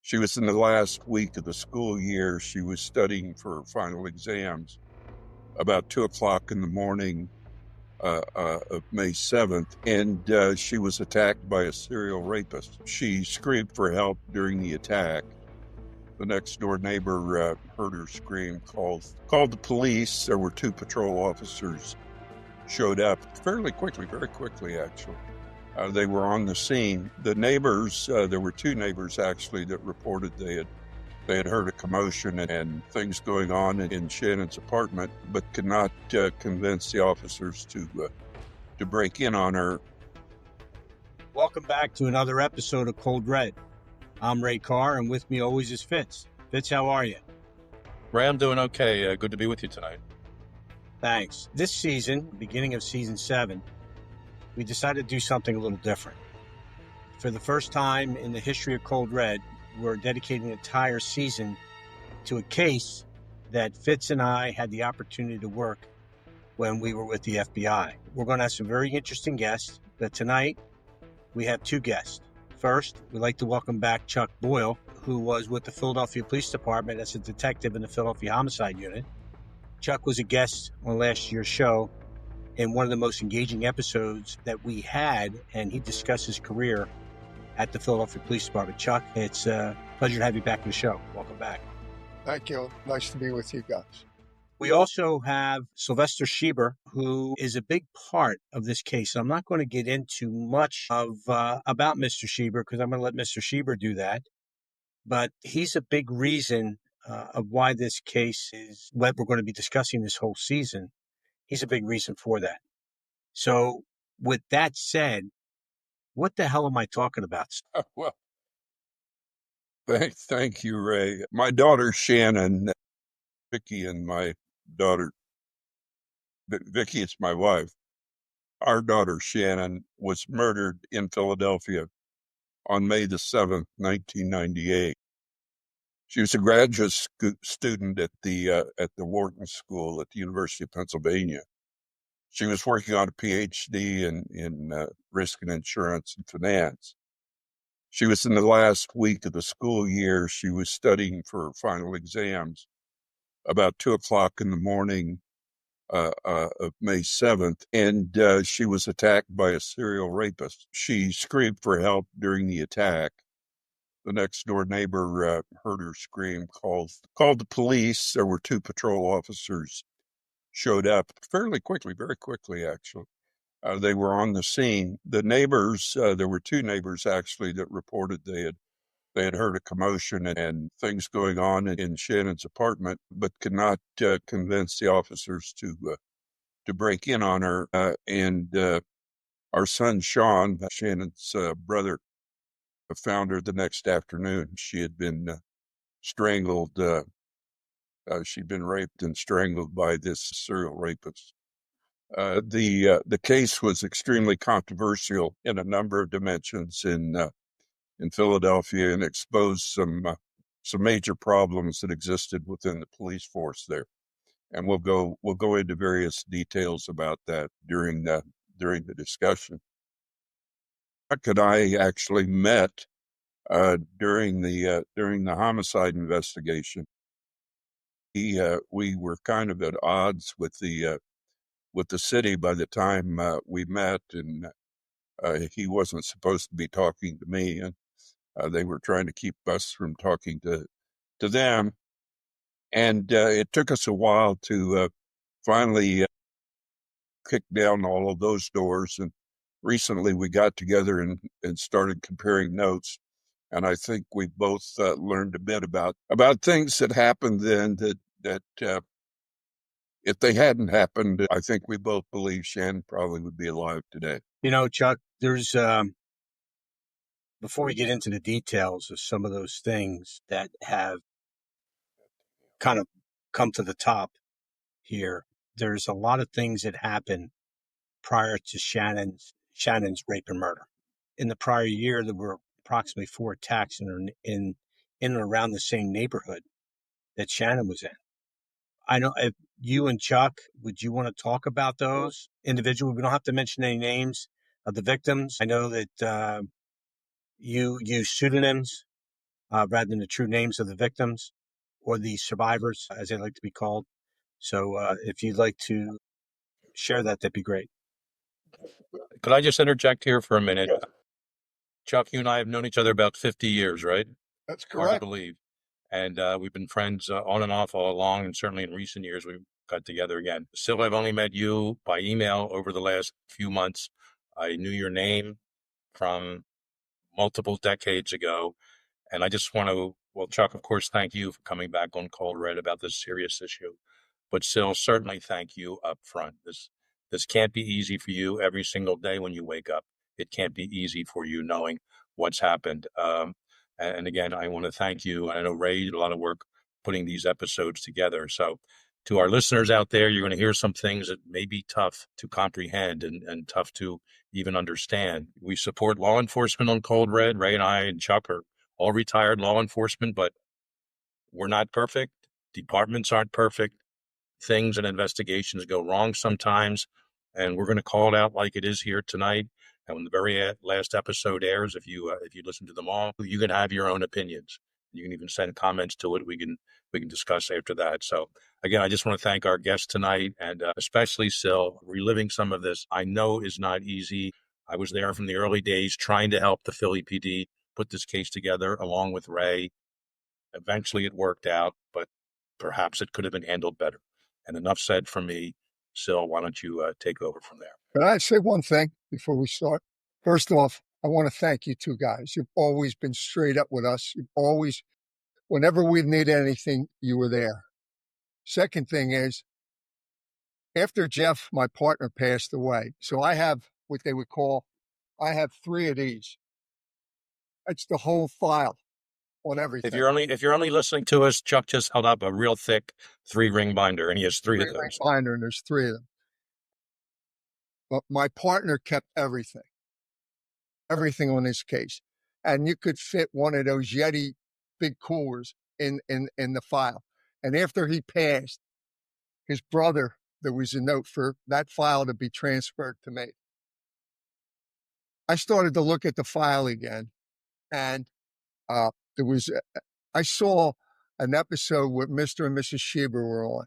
She was in the last week of the school year. She was studying for final exams. About 2 o'clock in the morning of May 7th, and she was attacked by a serial rapist. She screamed for help during the attack. The next door neighbor heard her scream, called the police. There were two patrol officers showed up fairly quickly, very quickly, actually. They were on the scene. The neighbors, there were two neighbors actually that reported they had heard a commotion and things going on in Shannon's apartment, but could not convince the officers to break in on her. Welcome back to another episode of Cold Red. I'm Ray Carr, and with me always is Fitz. Fitz, how are you? Ray, I'm doing okay. Good to be with you tonight. Thanks. This season, beginning of season 7, we decided to do something a little different. For the first time in the history of Cold Red, we're dedicating an entire season to a case that Fitz and I had the opportunity to work when we were with the FBI. We're going to have some very interesting guests, but tonight we have two guests. First, we'd like to welcome back Chuck Boyle, who was with the Philadelphia Police Department as a detective in the Philadelphia Homicide Unit. Chuck was a guest on last year's show in one of the most engaging episodes that we had, and he discussed his career at the Philadelphia Police Department. Chuck, it's a pleasure to have you back on the show. Welcome back. Thank you. Nice to be with you guys. We also have Sylvester Schieber, who is a big part of this case. I'm not going to get into much about Mr. Schieber because I'm going to let Mr. Schieber do that. But he's a big reason of why this case is what we're going to be discussing this whole season. He's a big reason for that. So with that said, what the hell am I talking about? Well, thank you, Ray. My daughter Shannon, Vicky, and my daughter Vicky is my wife. Our daughter Shannon was murdered in Philadelphia on May the 7th, 1998. She was a graduate student at the Wharton School at the University of Pennsylvania. She was working on a PhD in risk and insurance and finance. She was in the last week of the school year. She was studying for final exams. About 2 o'clock in the morning of May 7th, and she was attacked by a serial rapist. She screamed for help during the attack. The next door neighbor heard her scream, called the police. There were two patrol officers showed up fairly quickly, very quickly, actually. They were on the scene. The neighbors, there were two neighbors actually that reported they had heard a commotion and things going on in Shannon's apartment, but could not convince the officers to break in on her. And our son, Sean, Shannon's brother, found her the next afternoon. She had been strangled. She'd been raped and strangled by this serial rapist. The case was extremely controversial in a number of dimensions in Philadelphia and exposed some major problems that existed within the police force there. And we'll go into various details about that during the discussion. Chuck and I actually met during the homicide investigation. We were kind of at odds with the city by the time we met, and he wasn't supposed to be talking to me, and they were trying to keep us from talking to them. And it took us a while to finally kick down all of those doors. And recently we got together and started comparing notes. And I think we both learned a bit about things that happened then that if they hadn't happened, I think we both believe Shannon probably would be alive today. You know, Chuck, there's before we get into the details of some of those things that have kind of come to the top here, there's a lot of things that happened prior to Shannon's rape and murder. In the prior year, there were approximately 4 attacks in and around the same neighborhood that Shannon was in. I know if you and Chuck, would you want to talk about those individuals? We don't have to mention any names of the victims. I know that you use pseudonyms rather than the true names of the victims or the survivors, as they like to be called. So if you'd like to share that, that'd be great. Could I just interject here for a minute? Chuck, you and I have known each other about 50 years, right? That's Hard to correct. believe. And we've been friends on and off all along, and certainly in recent years we've got together again. Still, I've only met you by email over the last few months. I knew your name from multiple decades ago. And I just want to, well, Chuck, of course, thank you for coming back on Cold Red about this serious issue. But still, certainly thank you up front. This can't be easy for you every single day when you wake up. It can't be easy for you knowing what's happened. And again, I want to thank you. I know Ray did a lot of work putting these episodes together. So to our listeners out there, you're going to hear some things that may be tough to comprehend and tough to even understand. We support law enforcement on Cold Red. Ray and I and Chuck are all retired law enforcement, but we're not perfect. Departments aren't perfect. Things and investigations go wrong sometimes, and we're going to call it out like it is here tonight. And when the very last episode airs, if you listen to them all, you can have your own opinions. You can even send comments to it. We can discuss after that. So again, I just want to thank our guest tonight, and especially Sil, reliving some of this. I know is not easy. I was there from the early days trying to help the Philly PD put this case together along with Ray. Eventually it worked out, but perhaps it could have been handled better. And enough said from me. Sil, why don't you take over from there? Can I say one thing before we start? First off, I want to thank you two guys. You've always been straight up with us. You've always, whenever we've needed anything, you were there. Second thing is, after Jeff, my partner, passed away, so I have what they would call, I have 3 of these. That's the whole file on everything. If you're only listening to us, Chuck just held up a real thick 3-ring binder, and he has 3 of those. Binder, and there's 3 of them. But my partner kept everything on this case, and you could fit one of those Yeti big coolers in the file. And after he passed, his brother, there was a note for that file to be transferred to me. I started to look at the file again, and I saw an episode where Mr. and Mrs. Schieber were on,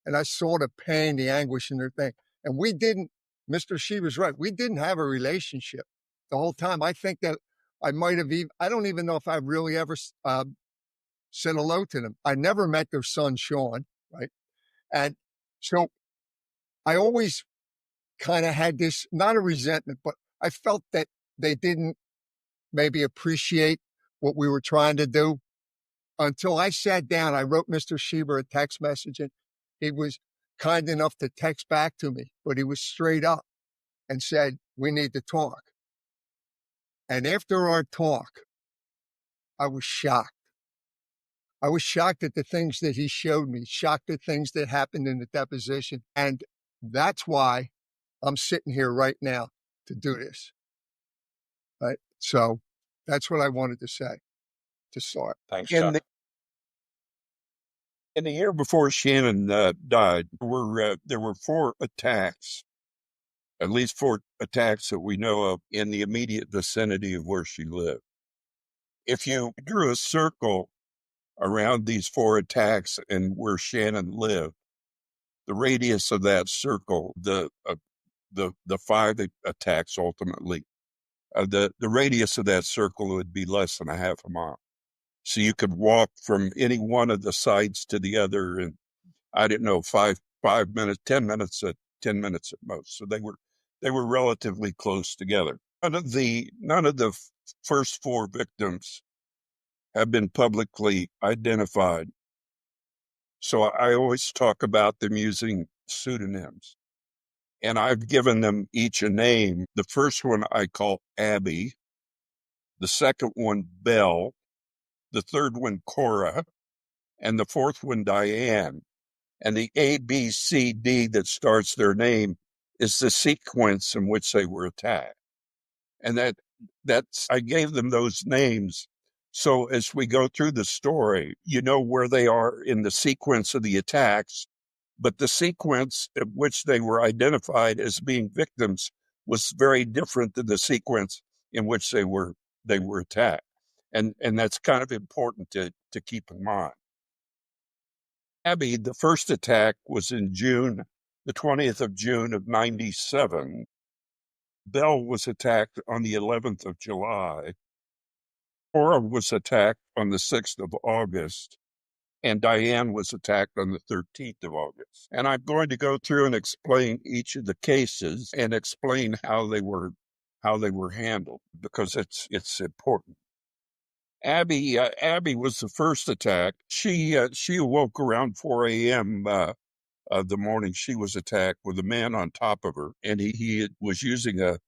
and I saw the pain, the anguish in their thing. And we didn't, Mr. Schieber's right, we didn't have a relationship the whole time. I think that I might have even, I don't even know if I really ever said hello to them. I never met their son, Sean, right? And so I always kind of had this, not a resentment, but I felt that they didn't maybe appreciate what we were trying to do until I sat down. I wrote Mr. Schieber a text message, and he was kind enough to text back to me, but he was straight up and said, we need to talk. And after our talk, I was shocked. I was shocked at the things that he showed me, shocked at things that happened in the deposition. And that's why I'm sitting here right now to do this. Right? So that's what I wanted to say to start. Thanks, Chuck. In the year before Shannon died, there were 4 attacks, at least 4 attacks that we know of in the immediate vicinity of where she lived. If you drew a circle around these 4 attacks and where Shannon lived, the radius of that circle, the 5 attacks ultimately, the radius of that circle would be less than a half a mile. So you could walk from any one of the sites to the other in, I didn't know, 5 minutes, 10 minutes at most. So they were relatively close together. None of the first 4 victims have been publicly identified. So I always talk about them using pseudonyms. And I've given them each a name. The first one I call Abby, the second one Belle, the third one Cora, and the fourth one Diane. And the A, B, C, D that starts their name is the sequence in which they were attacked. And that's I gave them those names. So as we go through the story, you know where they are in the sequence of the attacks, but the sequence in which they were identified as being victims was very different than the sequence in which they were attacked. And that's kind of important to keep in mind. Abby, the first attack was in June, the 20th of June of 97. Bell was attacked on the 11th of July. Cora was attacked on the 6th of August. And Diane was attacked on the 13th of August. And I'm going to go through and explain each of the cases and explain how they were handled, because it's important. Abby was the first attack. She awoke around 4 a.m. The morning she was attacked with a man on top of her, and he was using a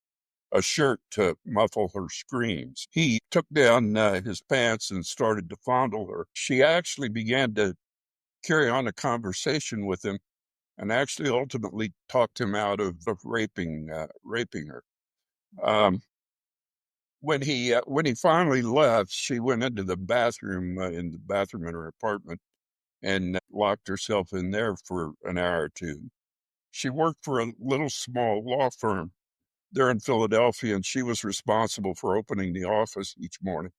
shirt to muffle her screams. He took down his pants and started to fondle her. She actually began to carry on a conversation with him, and actually ultimately talked him out of raping her. When he finally left, she went into the bathroom in her apartment and locked herself in there for an hour or two. She worked for a little small law firm there in Philadelphia, and she was responsible for opening the office each morning.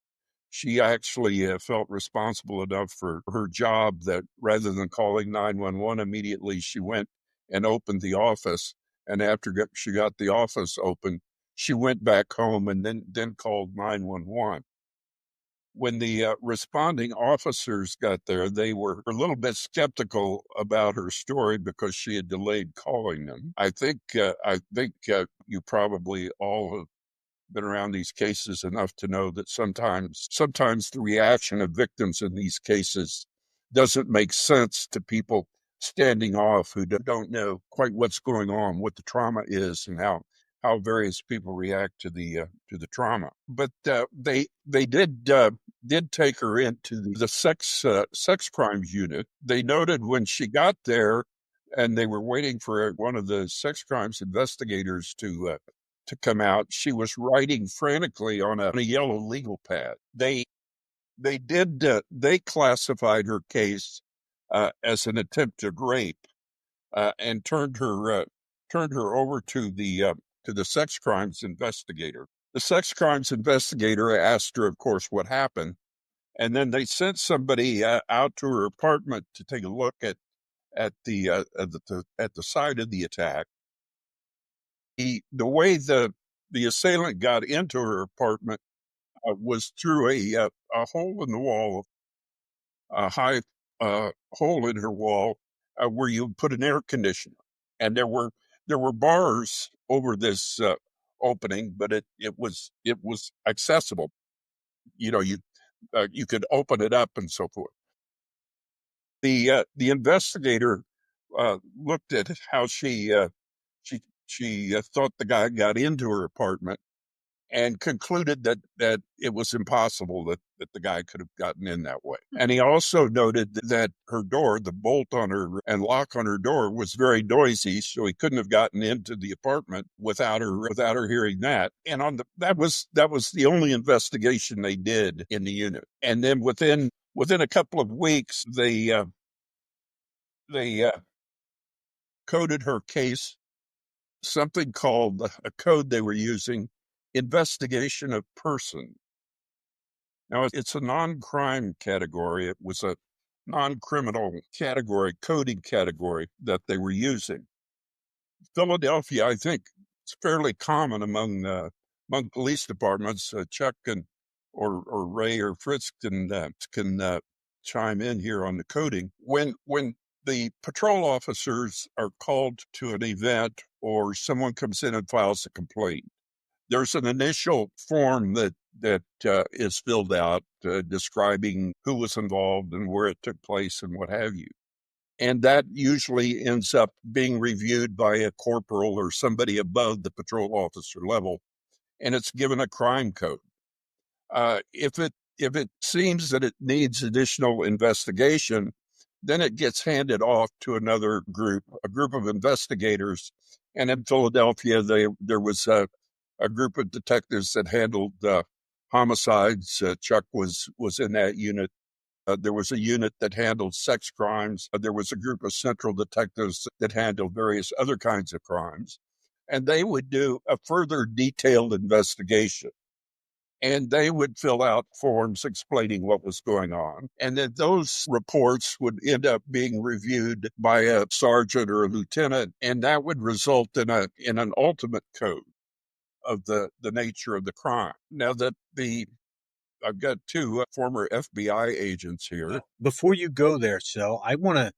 She actually felt responsible enough for her job that rather than calling 911 immediately, she went and opened the office. And after she got the office open, she went back home and then called 911. When the responding officers got there, they were a little bit skeptical about her story because she had delayed calling them. I think you probably all have been around these cases enough to know that sometimes the reaction of victims in these cases doesn't make sense to people standing off who don't know quite what's going on, what the trauma is, and how various people react to the trauma. But they did take her into the sex crimes unit. They noted when she got there, and they were waiting for one of the sex crimes investigators to come out, she was writing frantically on a yellow legal pad. They classified her case as an attempted rape and turned her over to the sex crimes investigator. The sex crimes investigator asked her, of course, what happened, and then they sent somebody out to her apartment to take a look at the site of the attack. The way the assailant got into her apartment was through a hole in the wall, a high hole in her wall where you put an air conditioner, and there were bars over this opening, but it was accessible. You know, you could open it up and so forth. The investigator looked at how she thought the guy got into her apartment and concluded that it was impossible that the guy could have gotten in that way. And he also noted that her door, the bolt on her and lock on her door, was very noisy, so he couldn't have gotten into the apartment without her hearing that. And that was the only investigation they did in the unit. And then within a couple of weeks, they coded her case, something called a code they were using, investigation of person. Now, it's a non-crime category. It was a non-criminal category, coding category that they were using. Philadelphia, I think, it's fairly common among police departments. Chuck or Ray or Fritz can chime in here on the coding. When the patrol officers are called to an event or someone comes in and files a complaint, there's an initial form that is filled out describing who was involved and where it took place and what have you. And that usually ends up being reviewed by a corporal or somebody above the patrol officer level, and it's given a crime code. If it seems that it needs additional investigation, then it gets handed off to another group, a group of investigators. And in Philadelphia, there was a group of detectives that handled homicides. Chuck was in that unit. There was a unit that handled sex crimes. There was a group of central detectives that handled various other kinds of crimes. And they would do a further detailed investigation. and they would fill out forms explaining what was going on. And then those reports would end up being reviewed by a sergeant or a lieutenant, and that would result in an ultimate code of the nature of the crime. Now that I've got two former FBI agents here. Before you go there, Sil, I want to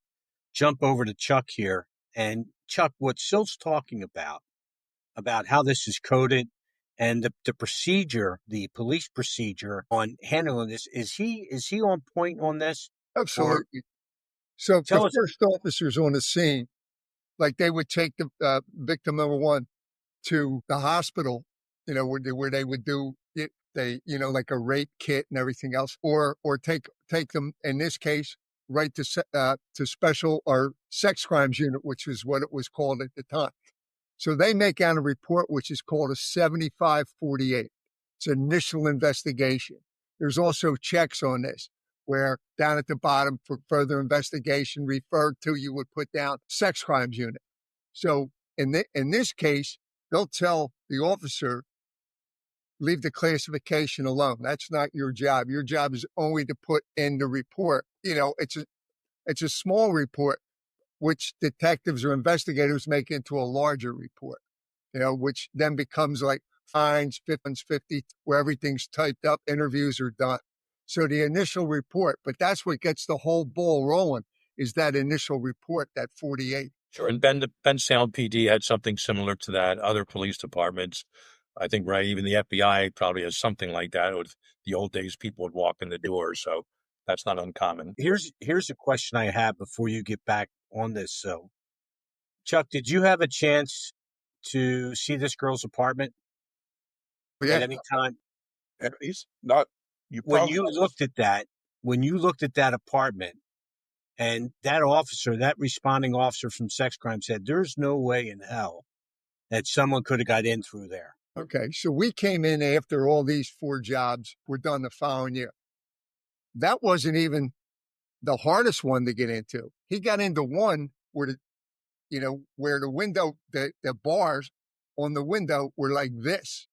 jump over to Chuck here. And Chuck, what Sil's talking about how this is coded and the procedure, the police procedure on handling this, is he on point on this? Absolutely. So Tell the us- first officers on the scene, like they would take the victim number one to the hospital, where they would do it, like a rape kit and everything else, or take them, in this case, right to special or sex crimes unit, which is what it was called at the time. So they make out a report, which is called a 7548. It's an initial investigation. There's also checks on this, where down at the bottom for further investigation referred to, you would put down sex crimes unit. So in this case, they'll tell the officer, leave the classification alone. That's not your job. Your job is only to put in the report. It's a small report, which detectives or investigators make into a larger report, which then becomes like fines, 50, where everything's typed up, interviews are done. So the initial report, but that's what gets the whole ball rolling, is that initial report, that 48. Sure. And Bensalem PD had something similar to that. Other police departments, I think, right, even the FBI probably has something like that. With the old days, people would walk in the door, so that's not uncommon. Here's a question I have before you get back on this. So, Chuck, did you have a chance to see this girl's apartment at any time? He's not. When you looked at that apartment, and that responding officer from sex crime said, "There's no way in hell that someone could have got in through there." Okay, so we came in after all these 4 jobs were done the following year. That wasn't even the hardest one to get into. He got into one where where the window, the bars on the window were like this,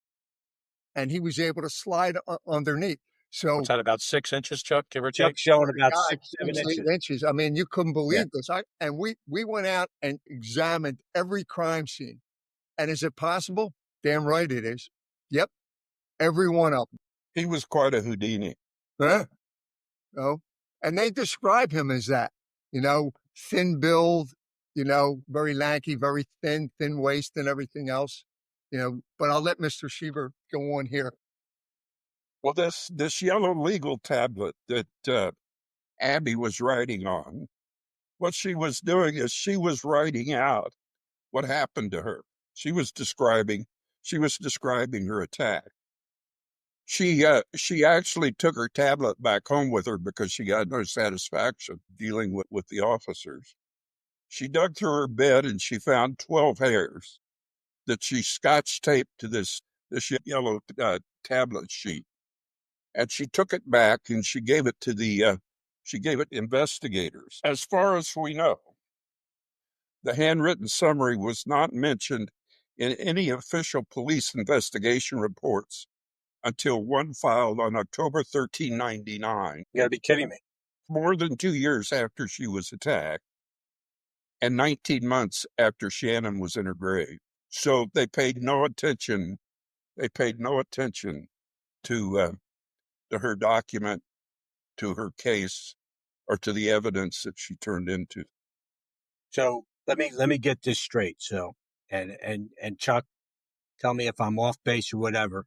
and he was able to slide underneath. So what's that, about 6 inches, Chuck, give or take? Chuck showing about God, 6, 7 8 inches. inches. I mean, you couldn't believe this. And we went out and examined every crime scene. And is it possible? Damn right it is. Yep, every one of them. He was quite a Houdini. Huh? Oh, and they describe him as that. Thin build, very lanky, very thin waist and everything else. But I'll let Mr. Schieber go on here. Well, this yellow legal tablet that Abby was writing on, what she was doing is she was writing out what happened to her. She was describing her attack. She actually took her tablet back home with her because she got no satisfaction dealing with the officers. She dug through her bed and she found 12 hairs that she scotch taped to this yellow tablet sheet. And she took it back and she gave it to investigators. As far as we know, the handwritten summary was not mentioned in any official police investigation reports until one filed on October 13, 1999. You gotta be kidding me. More than 2 years after she was attacked and 19 months after Shannon was in her grave. So they paid no attention. They paid no attention to her document, to her case, or to the evidence that she turned into. So let me get this straight. So, and Chuck, tell me if I'm off base or whatever.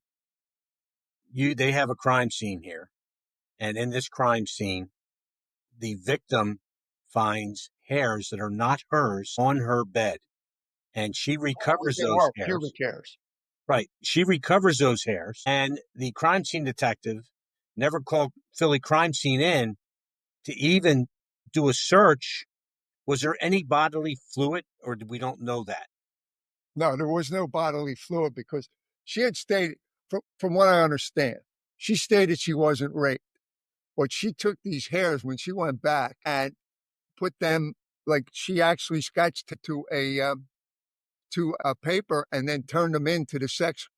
They have a crime scene here, and in this crime scene, the victim finds hairs that are not hers on her bed, and she recovers those hairs. Pubic hairs. Right, she recovers those hairs, and the crime scene detective never called Philly crime scene in to even do a search. Was there any bodily fluid, or we don't know that? No, there was no bodily fluid because she had stated, from what I understand, she stated she wasn't raped, but she took these hairs when she went back and put them, like she actually sketched it to a paper and then turned them into the sex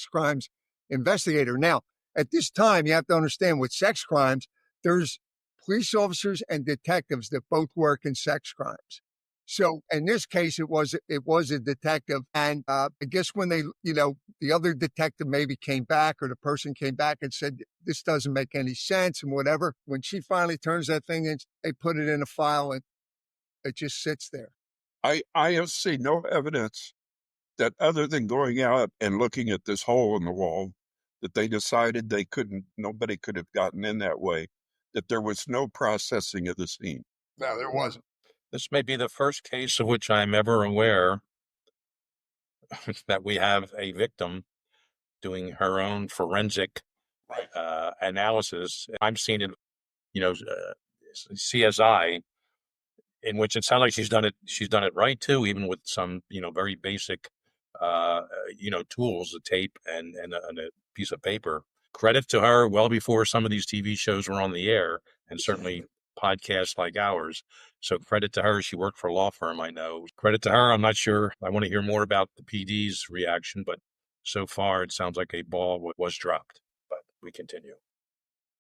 crimes investigator. Now, at this time, you have to understand with sex crimes, there's police officers and detectives that both work in sex crimes. So in this case, it was a detective. And I guess when they, the other detective maybe came back, or the person came back and said, this doesn't make any sense and whatever. When she finally turns that thing in, they put it in a file and it just sits there. I have seen no evidence that, other than going out and looking at this hole in the wall, that they decided nobody could have gotten in that way, that there was no processing of the scene. No, there wasn't. This may be the first case of which I'm ever aware that we have a victim doing her own forensic analysis. I'm seeing it, CSI, in which it sounds like she's done it right too, even with some, very basic, tools, a tape and a piece of paper. Credit to her, well before some of these TV shows were on the air, and certainly podcasts like ours. So credit to her. She worked for a law firm, I know. Credit to her. I'm not sure. I want to hear more about the PD's reaction, but so far it sounds like a ball was dropped. But we continue.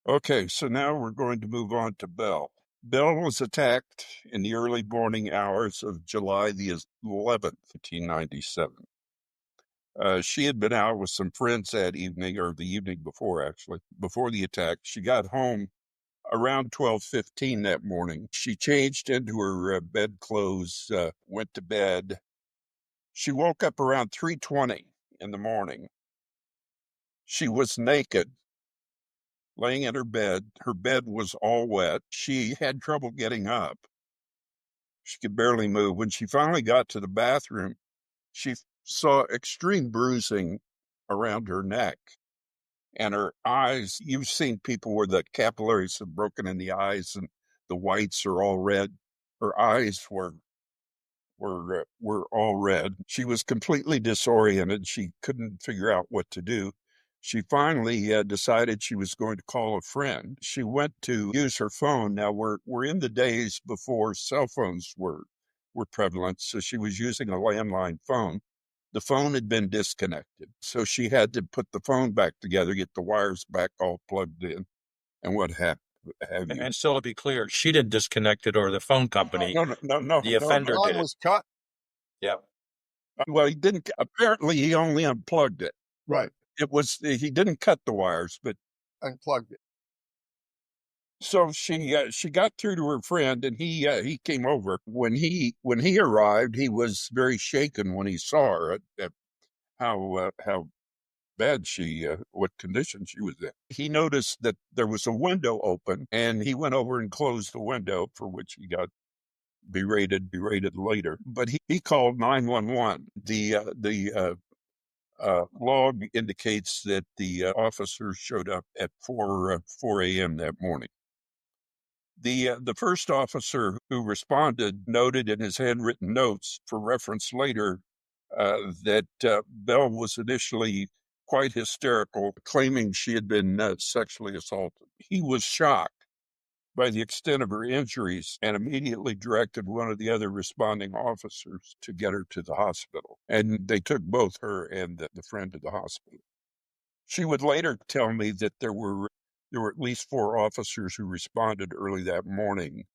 Okay, so now we're going to move on to Belle. Belle was attacked in the early morning hours of July the 11th, 1997. She had been out with some friends that evening, or the evening before, actually, before the attack. She got home around 12:15 that morning. She changed into her bed clothes, went to bed. She woke up around 3:20 in the morning. She was naked, laying in her bed. Her bed was all wet. She had trouble getting up. She could barely move. When she finally got to the bathroom, she saw extreme bruising around her neck. And her eyes, you've seen people where the capillaries have broken in the eyes and the whites are all red. Her eyes were all red. She was completely disoriented. She couldn't figure out what to do. She finally decided she was going to call a friend. She went to use her phone. Now we're in the days before cell phones were prevalent, so she was using a landline phone. The phone had been disconnected, so she had to put the phone back together, get the wires back all plugged in, and what have you. And still, to be clear, she didn't disconnect it, or the phone company. No. The offender The line did it. was cut. Yep. Well, he didn't. Apparently, he only unplugged it. Right. He didn't cut the wires, but Unplugged it. so she got through to her friend, and he came over. When he arrived, he was very shaken when he saw her at how bad what condition she was in. He noticed that there was a window open, and he went over and closed the window, for which he got berated later. But he called 911. The log indicates that the officer showed up at 4 a.m. that morning. The first officer who responded noted in his handwritten notes for reference later that Belle was initially quite hysterical, claiming she had been sexually assaulted. He was shocked by the extent of her injuries and immediately directed one of the other responding officers to get her to the hospital. And they took both her and the friend to the hospital. She would later tell me that there were at least 4 officers who responded early that morning.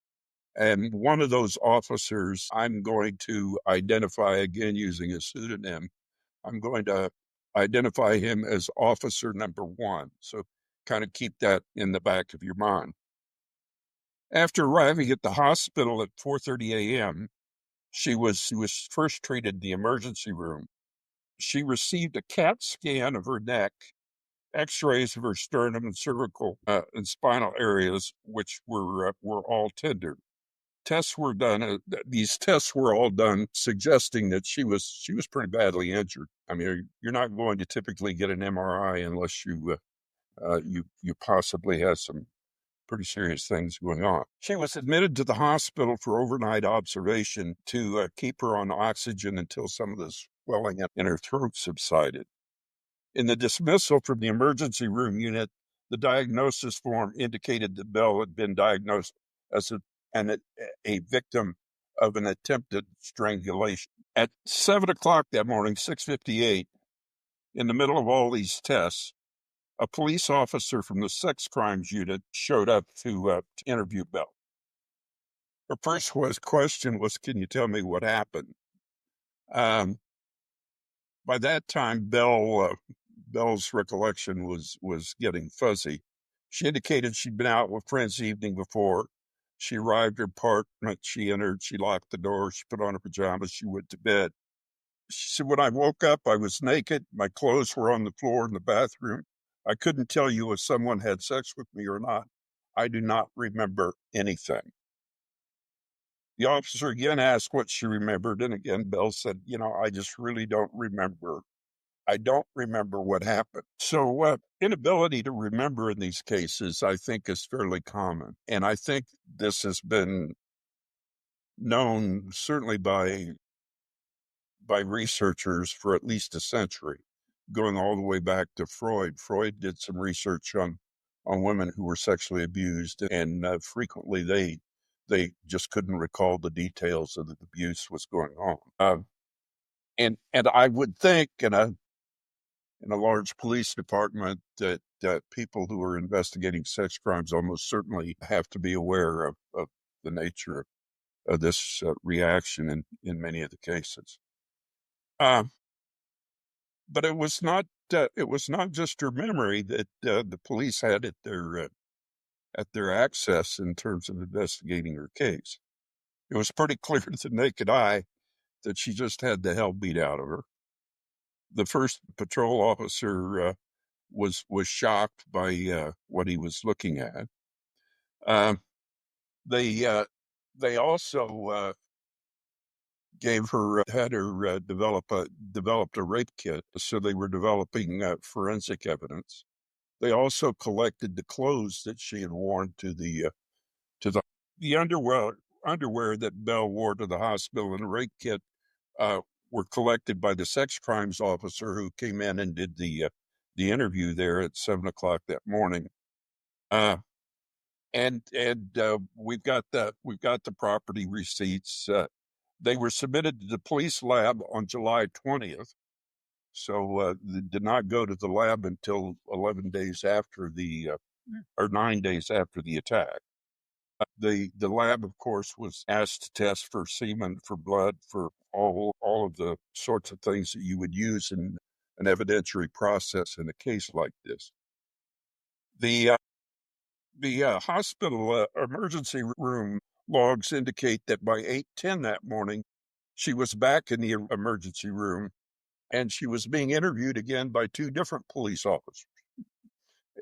And one of those officers, I'm going to identify, again using a pseudonym, I'm going to identify him as Officer Number 1. So kind of keep that in the back of your mind. After arriving at the hospital at 4:30 a.m., she was first treated in the emergency room. She received a CAT scan of her neck, X-rays of her sternum and cervical and spinal areas, which were all tender. Tests were done. These tests were all done, suggesting that she was pretty badly injured. I mean, you're not going to typically get an MRI unless you possibly have some pretty serious things going on. She was admitted to the hospital for overnight observation to keep her on oxygen until some of the swelling in her throat subsided. In the dismissal from the emergency room unit, the diagnosis form indicated that Belle had been diagnosed as a victim of an attempted strangulation. At 7 o'clock that morning, 6:58, in the middle of all these tests, a police officer from the sex crimes unit showed up to interview Belle. Her first question was, "Can you tell me what happened?" Um, by that time, Belle's recollection was getting fuzzy. She indicated she'd been out with friends the evening before. She arrived at her apartment. She entered. She locked the door. She put on her pajamas. She went to bed. She said, "When I woke up, I was naked. My clothes were on the floor in the bathroom. I couldn't tell you if someone had sex with me or not. I do not remember anything." The officer again asked what she remembered, and again, Belle said, "I just really don't remember. I don't remember what happened." So, inability to remember in these cases, I think, is fairly common. And I think this has been known certainly by researchers for at least a century, going all the way back to Freud. Freud did some research on women who were sexually abused, and frequently they just couldn't recall the details of the abuse was going on. And I would think in a large police department that people who are investigating sex crimes almost certainly have to be aware of the nature of this reaction in many of the cases. But it was not just her memory that the police had at their access in terms of investigating her case. It was pretty clear to the naked eye that she just had the hell beat out of her. The first patrol officer was shocked by what he was looking at. Um, they also had her developed a rape kit, so they were developing forensic evidence. They also collected the clothes that she had worn to the underwear that Belle wore to the hospital, and the rape kit were collected by the sex crimes officer who came in and did the interview there at 7:00 that morning. And we've got the property receipts. They were submitted to the police lab on July 20th. So they did not go to the lab until 11 days after or 9 days after the attack. The lab, of course, was asked to test for semen, for blood, for all of the sorts of things that you would use in an evidentiary process in a case like this. The hospital emergency room logs indicate that by 8:10 that morning, she was back in the emergency room, and she was being interviewed again by two different police officers,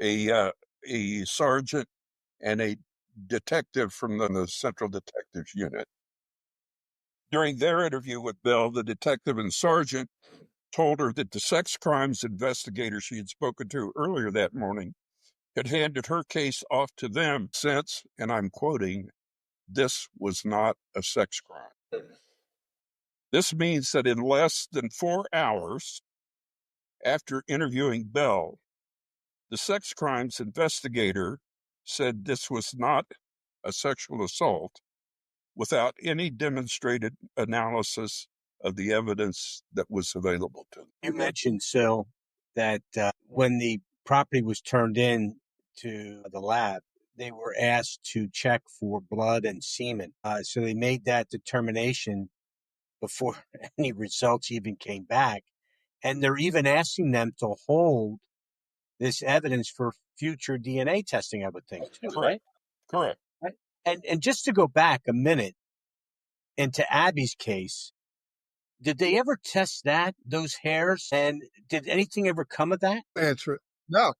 a sergeant and a detective from the Central Detectives Unit. During their interview with Belle, the detective and sergeant told her that the sex crimes investigator she had spoken to earlier that morning had handed her case off to them since, and I'm quoting, "this was not a sex crime." This means that in less than 4 hours after interviewing Belle, the sex crimes investigator said this was not a sexual assault without any demonstrated analysis of the evidence that was available to them. You mentioned, Sil, that when the property was turned in to the lab, they were asked to check for blood and semen. So they made that determination before any results even came back. And they're even asking them to hold this evidence for future DNA testing, I would think, too, right? Correct. Right. And just to go back a minute into Abby's case, did they ever test those hairs, and did anything ever come of that? Answer it. No.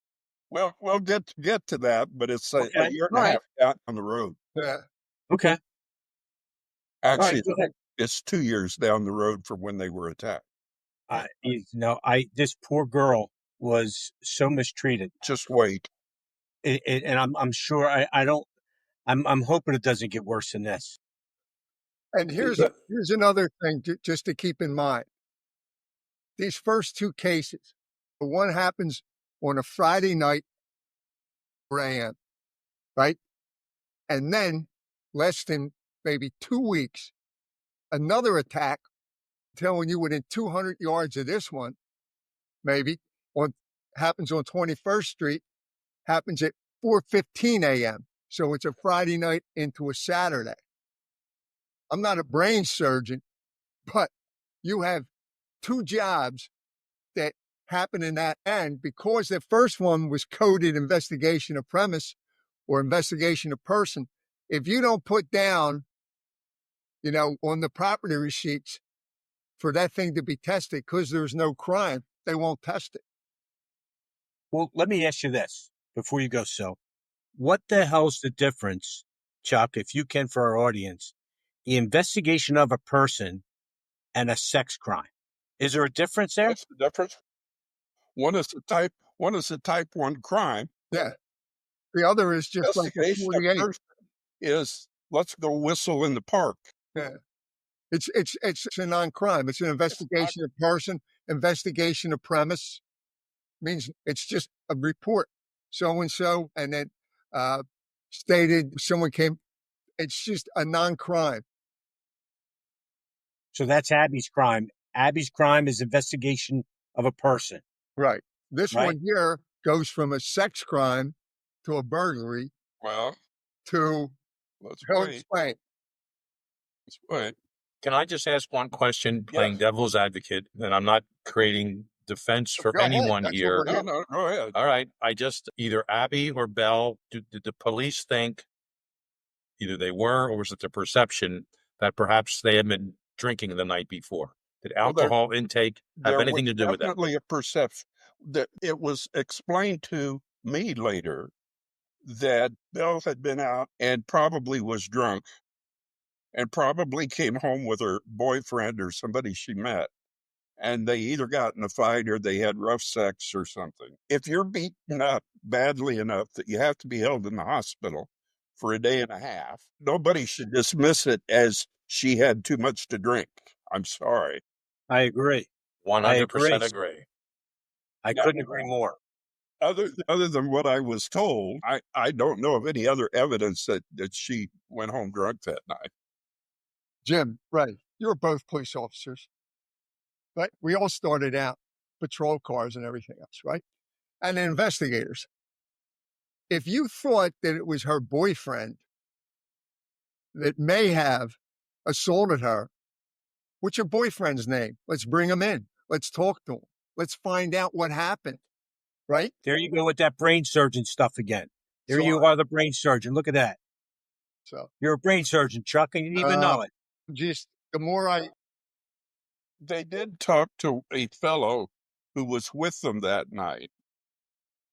Well, we'll get to that, but it's a Okay. year and a half down the road. Yeah. Okay. Actually, Go ahead. it's 2 years down the road from when they were attacked. This poor girl was so mistreated. Just wait. And I'm sure I'm hoping it doesn't get worse than this. And here's another thing just to keep in mind. These first two cases, the one happens on a Friday night, 4 a.m., right? And then less than maybe 2 weeks, another attack, telling you within 200 yards of this one, maybe on happens on 21st Street happens at 4:15 a.m. So it's a Friday night into a Saturday. I'm not a brain surgeon, but you have two jobs that happen in that end because the first one was coded investigation of premise or investigation of person. If you don't put down, on the property receipts for that thing to be tested because there's no crime, they won't test it. Well, let me ask you this before you go. So, what the hell's the difference, Chuck, if you can, for our audience, the investigation of a person and a sex crime? Is there a difference there? What's the difference? One is a type 1 crime. Yeah. The other is just like the Investigation of 48. person is let's go whistle in the park. Yeah. It's a non-crime. It's an investigation of person, investigation of premise. Means it's just a report. So-and-so, and then stated someone came. It's just a non-crime. So that's Abby's crime. Abby's crime is investigation of a person. Right. This Right. one here goes from a sex crime to a burglary Well, to let's he'll wait. explain. Let's wait. Can I just ask one question, playing Yes. devil's advocate? And I'm not creating defense for Go ahead. anyone That's what here. we're here. No, go ahead. All right. I just, either Abby or Belle, did the police think either they were, or was it the perception that perhaps they had been drinking the night before? Did Well, alcohol intake have There anything was to do with that? definitely a perception that it was explained to me later that Belle had been out and probably was drunk and probably came home with her boyfriend or somebody she met. And they either got in a fight or they had rough sex or something. If you're beaten up badly enough that you have to be held in the hospital for a day and a half, nobody should dismiss it as she had too much to drink. I'm sorry. I agree. 100% agree. I couldn't agree more. Other than what I was told, I don't know of any other evidence that she went home drunk that night. Jim, right. You were both police officers, right? We all started out patrol cars and everything else, right? And investigators. If you thought that it was her boyfriend that may have assaulted her, what's your boyfriend's name? Let's bring him in. Let's talk to him. Let's find out what happened, right? There you go with that brain surgeon stuff again. There So- you are, the brain surgeon. Look at that. So You're a brain surgeon, Chuck, and you didn't even know it. just the more They did talk to a fellow who was with them that night.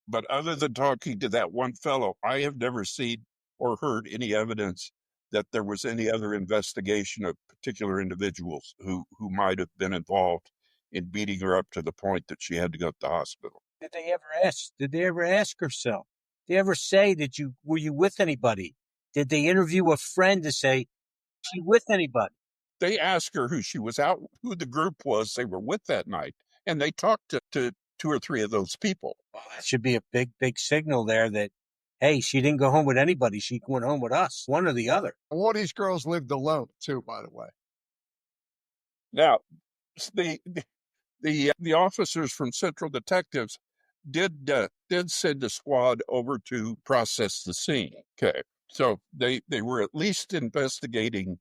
But other than talking to that one fellow, I have never seen or heard any evidence that there was any other investigation of particular individuals who might have been involved in beating her up to the point that she had to go to the hospital. Did they ever ask? Did they ever ask herself? Did they ever say, were you with anybody? Did they interview a friend to say, she with anybody? They asked her who the group was they were with that night, and they talked to 2 or 3 of those people. Well, that should be a big, big signal there that, hey, she didn't go home with anybody. She went home with us, one or the other. all these girls lived alone too, by the way. Now, the officers from Central Detectives did send a squad over to process the scene. Okay, so they were at least investigating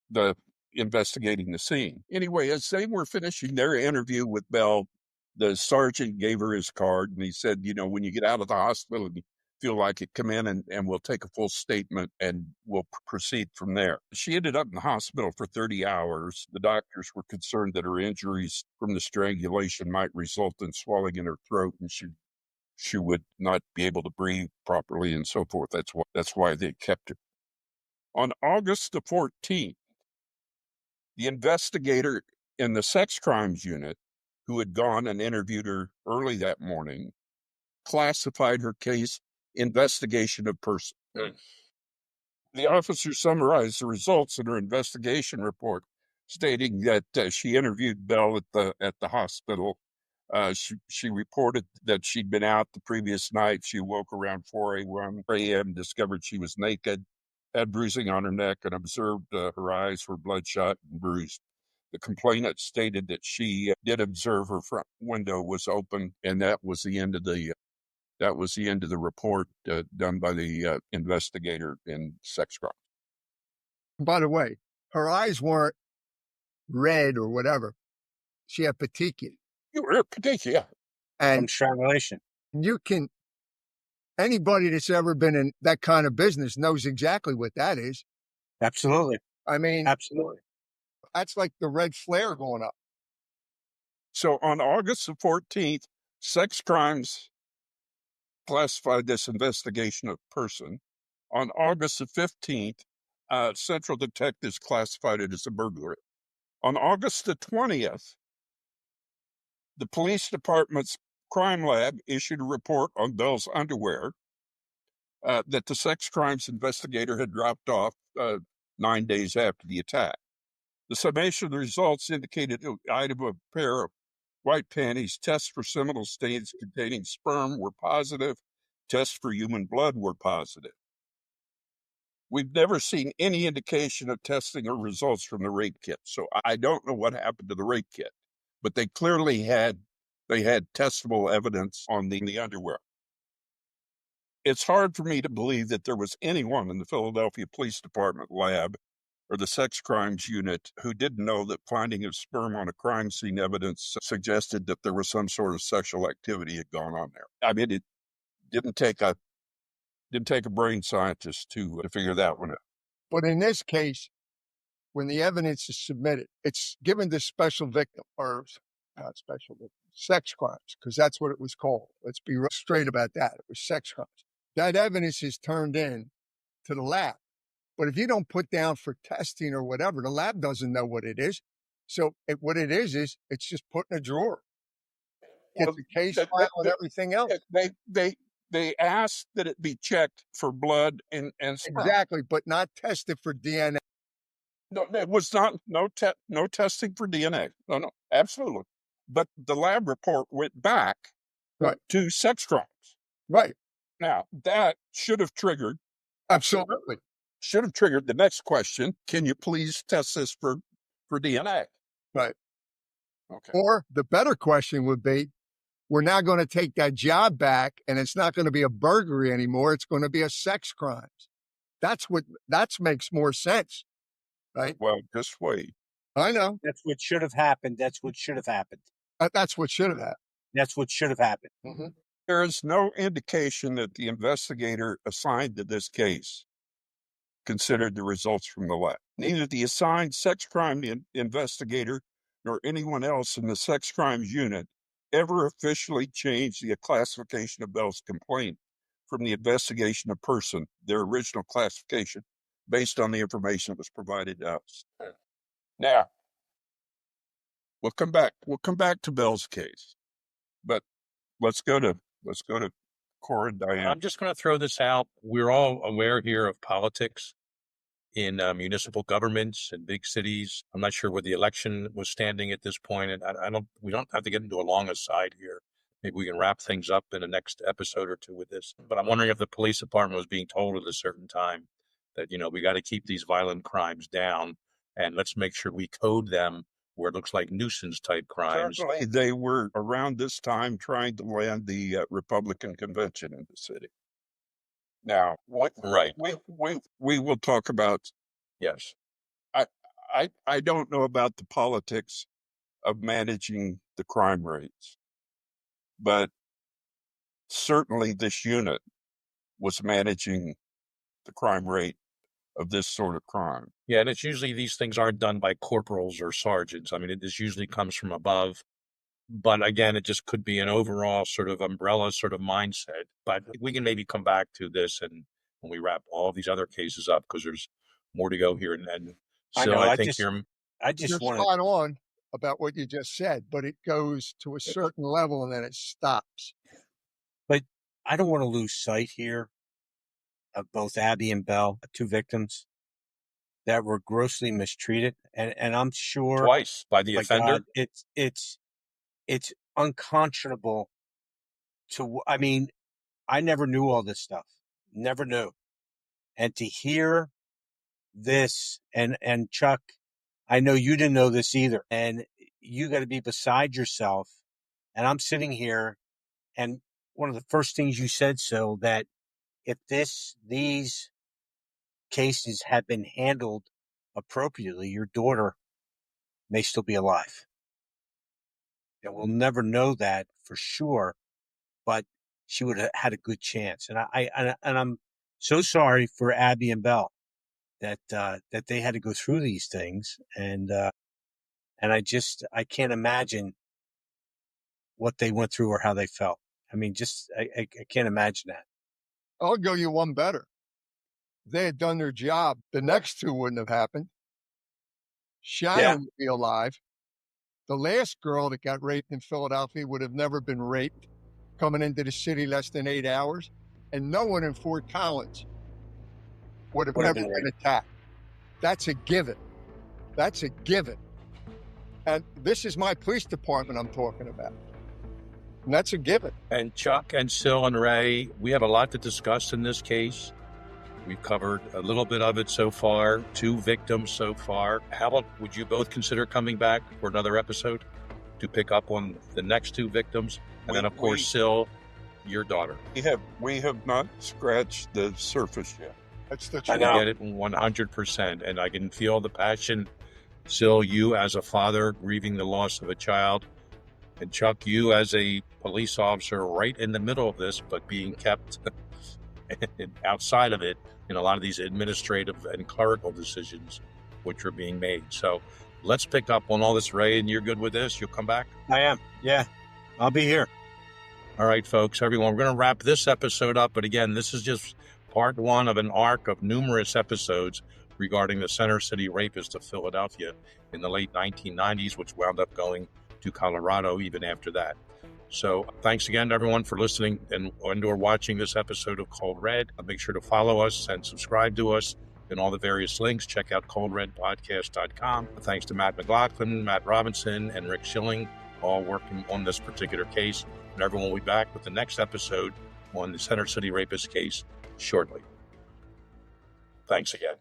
the scene. Anyway, as they were finishing their interview with Belle, the sergeant gave her his card and he said, when you get out of the hospital and you feel like it, come in and we'll take a full statement and we'll proceed from there. She ended up in the hospital for 30 hours. The doctors were concerned that her injuries from the strangulation might result in swelling in her throat and she would not be able to breathe properly and so forth. That's why they kept her. On August the 14th, the investigator in the sex crimes unit, who had gone and interviewed her early that morning, classified her case investigation of person. The officer summarized the results in her investigation report, stating that she interviewed Belle at the hospital. She reported that she'd been out the previous night. She woke around 4 a.m., discovered she was naked, had bruising on her neck, and observed her eyes were bloodshot and bruised. The complainant stated that she did observe her front window was open, and that was the end of the report done by the investigator in sex crime. By the way, her eyes weren't red or whatever. She had petechia. You were petechia. From And strangulation. anybody that's ever been in that kind of business knows exactly what that is. Absolutely. I mean, Absolutely. that's like the red flare going up. So on August the 14th, sex crimes classified this investigation of person. On August the 15th, Central Detectives classified it as a burglary. On August the 20th, the police department's crime lab issued a report on Bell's underwear that the sex crimes investigator had dropped off 9 days after the attack. The summation of the results indicated the item of a pair of white panties. Tests for seminal stains containing sperm were positive. Tests for human blood were positive. We've never seen any indication of testing or results from the rape kit, so I don't know what happened to the rape kit, but they clearly had testable evidence on the underwear. It's hard for me to believe that there was anyone in the Philadelphia Police Department lab or the sex crimes unit who didn't know that finding of sperm on a crime scene evidence suggested that there was some sort of sexual activity had gone on there. I mean, it didn't take a brain scientist to figure that one out. But in this case, when the evidence is submitted, it's given to special victim or not special victim, sex crimes, because that's what it was called. Let's be straight about that. It was sex crimes. That evidence is turned in to the lab. But if you don't put down for testing or whatever, the lab doesn't know what it is. So what it is it's just put in a drawer. It's a case file and everything else. They asked that it be checked for blood and sperm. Exactly, but not tested for DNA. No, it was not no testing for DNA. No, absolutely. But the lab report went back to sex crimes. Right. Now that should have triggered. Absolutely. Should have triggered the next question. Can you please test this for DNA? Right. Okay. Or the better question would be, we're now going to take that job back and it's not going to be a burglary anymore. It's going to be a sex crimes. That makes more sense. Right. Well, just wait. I know. That's what should have happened. That's what should have happened. That's what should have happened. That's what should have happened. Mm-hmm. There is no indication that the investigator assigned to this case considered the results from the lab. Neither the assigned sex crime investigator nor anyone else in the sex crimes unit ever officially changed the classification of Bell's complaint from the investigation of person, their original classification, based on the information that was provided to us. Now, we'll come back to Bell's case, but let's go to Carr and Diane. I'm just going to throw this out. We're all aware here of politics in municipal governments and big cities. I'm not sure where the election was standing at this point, and we don't have to get into a long aside here. Maybe we can wrap things up in the next episode or two with this. But I'm wondering if the police department was being told at a certain time that, we got to keep these violent crimes down, and let's make sure we code them where it looks like nuisance type crimes. Certainly, they were around this time trying to land the Republican convention in the city. Now, we will talk about. Yes, I don't know about the politics of managing the crime rates, but certainly this unit was managing the crime rate of this sort of crime. Yeah, and it's usually these things aren't done by corporals or sergeants. I mean, this usually comes from above. But again, it just could be an overall sort of umbrella sort of mindset. But we can maybe come back to this and when we wrap all these other cases up, because there's more to go here. And so I think you're spot on about what you just said, but it goes to a certain level and then it stops. But I don't want to lose sight here of both Abby and Bell, two victims that were grossly mistreated. And I'm sure twice by the offender. God, it's unconscionable I never knew all this stuff. Never knew. And to hear this and Chuck, I know you didn't know this either. And you got to be beside yourself. And I'm sitting here, and one of the first things you said, so that if these cases had been handled appropriately, your daughter may still be alive. And we'll never know that for sure, but she would have had a good chance. And I'm so sorry for Abby and Belle that they had to go through these things. And I can't imagine what they went through or how they felt. I mean, I can't imagine that. I'll go you one better. If they had done their job, the next two wouldn't have happened. Shannon would be alive. The last girl that got raped in Philadelphia would have never been raped, coming into the city less than 8 hours. And no one in Fort Collins would have never been attacked. That's a given. That's a given. And this is my police department I'm talking about. And that's a given. And Chuck and Sil and Ray, we have a lot to discuss in this case. We've covered a little bit of it so far, 2 victims so far. How about, would you both consider coming back for another episode to pick up on the next 2 victims? And then, of course, Sil, your daughter. We have not scratched the surface yet. That's the I truth. get it 100%. And I can feel the passion. Sil, you as a father grieving the loss of a child. And Chuck, you as a police officer right in the middle of this, but being kept outside of it in a lot of these administrative and clerical decisions which are being made. So let's pick up on all this, Ray, and you're good with this? You'll come back? I am. Yeah, I'll be here. All right, folks, everyone, we're going to wrap this episode up. But again, this is just part 1 of an arc of numerous episodes regarding the Center City Rapist of Philadelphia in the late 1990s, which wound up going to Colorado even after that. So thanks again to everyone for listening and or watching this episode of Cold Red. Make sure to follow us and subscribe to us in all the various links. Check out coldredpodcast.com. Thanks to Matt McLaughlin, Matt Robinson, and Rick Schilling, all working on this particular case. And everyone will be back with the next episode on the Center City Rapist case shortly. Thanks again.